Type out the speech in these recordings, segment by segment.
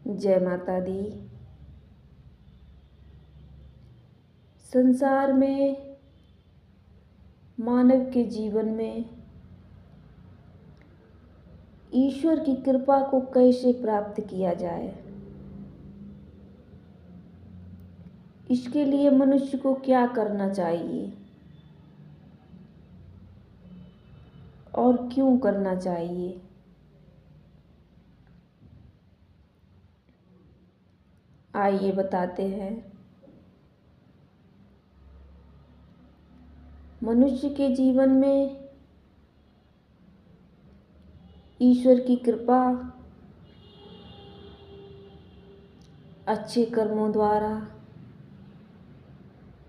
जय माता दी। संसार में मानव के जीवन में ईश्वर की कृपा को कैसे प्राप्त किया जाए, इसके लिए मनुष्य को क्या करना चाहिए और क्यों करना चाहिए। आइए बताते हैं। मनुष्य के जीवन में ईश्वर की कृपा अच्छे कर्मों द्वारा,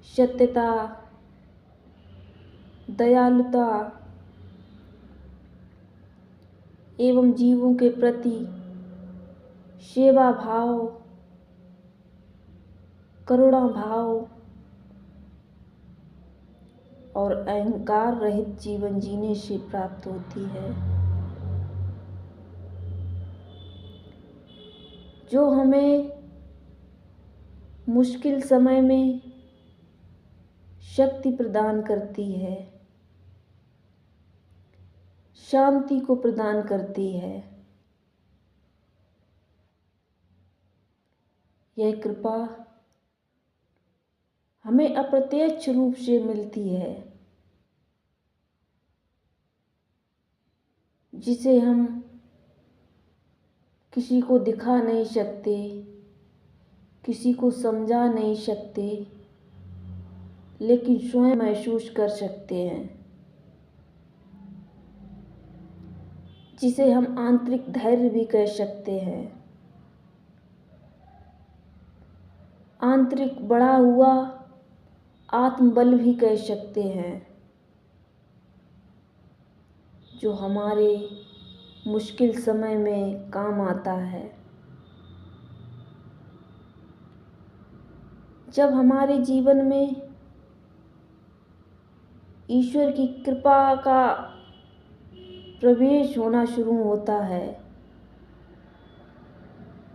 सत्यता, दयालुता एवं जीवों के प्रति सेवा भाव, करुणा भाव और अहंकार रहित जीवन जीने से प्राप्त होती है, जो हमें मुश्किल समय में शक्ति प्रदान करती है, शांति को प्रदान करती है। यह कृपा हमें अप्रत्यक्ष रूप से मिलती है, जिसे हम किसी को दिखा नहीं सकते, किसी को समझा नहीं सकते, लेकिन स्वयं महसूस कर सकते हैं, जिसे हम आंतरिक धैर्य भी कह सकते हैं, आंतरिक बढ़ा हुआ आत्मबल भी कह सकते हैं, जो हमारे मुश्किल समय में काम आता है। जब हमारे जीवन में ईश्वर की कृपा का प्रवेश होना शुरू होता है,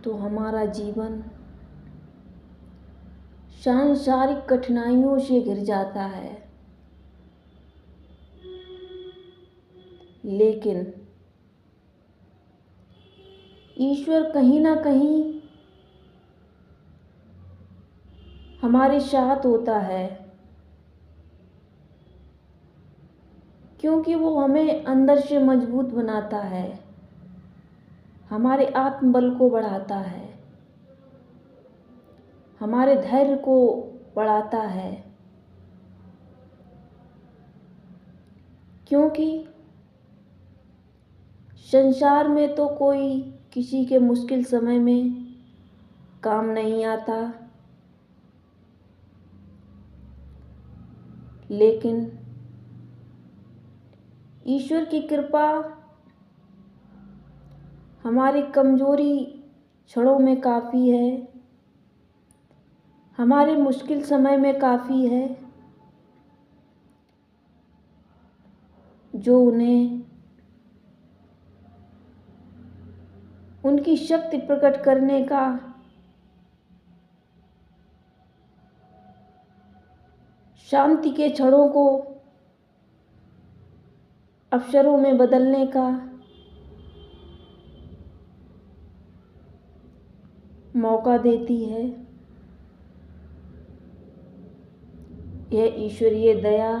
तो हमारा जीवन सांसारिक कठिनाइयों से घिर जाता है, लेकिन ईश्वर कहीं ना कहीं हमारे साथ होता है, क्योंकि वो हमें अंदर से मजबूत बनाता है, हमारे आत्मबल को बढ़ाता है, हमारे धैर्य को बढ़ाता है। क्योंकि संसार में तो कोई किसी के मुश्किल समय में काम नहीं आता, लेकिन ईश्वर की कृपा हमारी कमजोरी क्षणों में काफ़ी है, हमारे मुश्किल समय में काफ़ी है, जो उन्हें उनकी शक्ति प्रकट करने का शांति के क्षणों को अवसरों में बदलने का मौका देती है। यह ईश्वरीय दया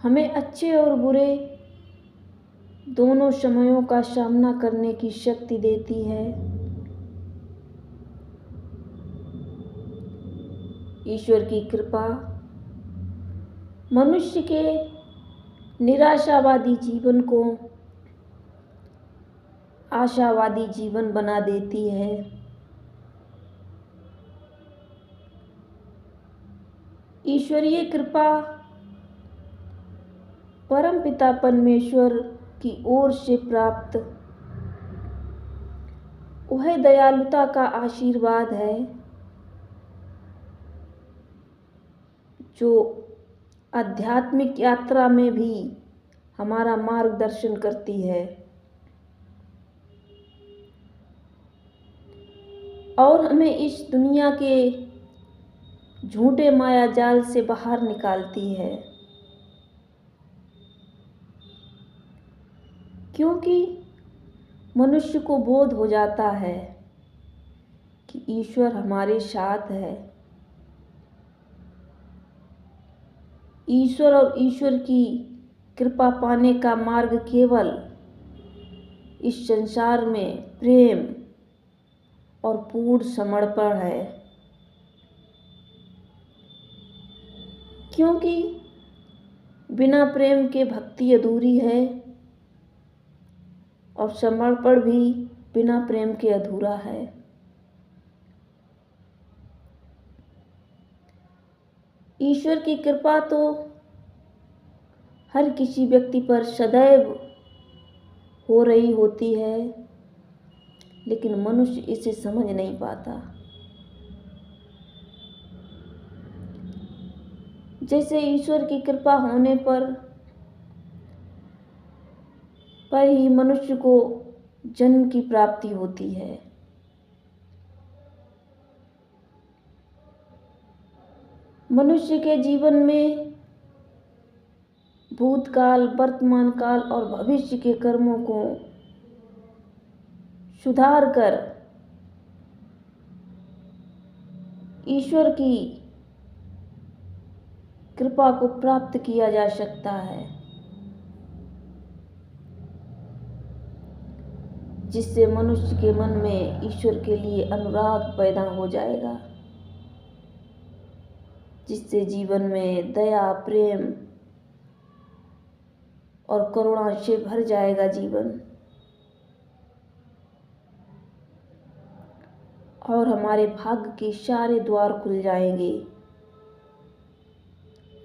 हमें अच्छे और बुरे दोनों समयों का सामना करने की शक्ति देती है। ईश्वर की कृपा मनुष्य के निराशावादी जीवन को आशावादी जीवन बना देती है। ईश्वरीय कृपा परमपिता परमेश्वर की ओर से प्राप्त वह दयालुता का आशीर्वाद है, जो आध्यात्मिक यात्रा में भी हमारा मार्गदर्शन करती है। और हमें इस दुनिया के झूठे माया जाल से बाहर निकालती है। क्योंकि मनुष्य को बोध हो जाता है कि ईश्वर हमारे साथ है। ईश्वर और ईश्वर की कृपा पाने का मार्ग केवल इस संसार में प्रेम और पूर्ण समर्पण है। क्योंकि बिना प्रेम के भक्ति अधूरी है और समर्पण भी बिना प्रेम के अधूरा है। ईश्वर की कृपा तो हर किसी व्यक्ति पर सदैव हो रही होती है, लेकिन मनुष्य इसे समझ नहीं पाता। जैसे ईश्वर की कृपा होने पर ही मनुष्य को जन्म की प्राप्ति होती है। मनुष्य के जीवन में भूतकाल, वर्तमान काल और भविष्य के कर्मों को सुधार कर ईश्वर की कृपा को प्राप्त किया जा सकता है, जिससे मनुष्य के मन में ईश्वर के लिए अनुराग पैदा हो जाएगा, जिससे जीवन में दया, प्रेम और करुणा से भर जाएगा जीवन, और हमारे भाग्य के सारे द्वार खुल जाएंगे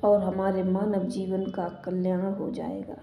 और हमारे मानव जीवन का कल्याण हो जाएगा।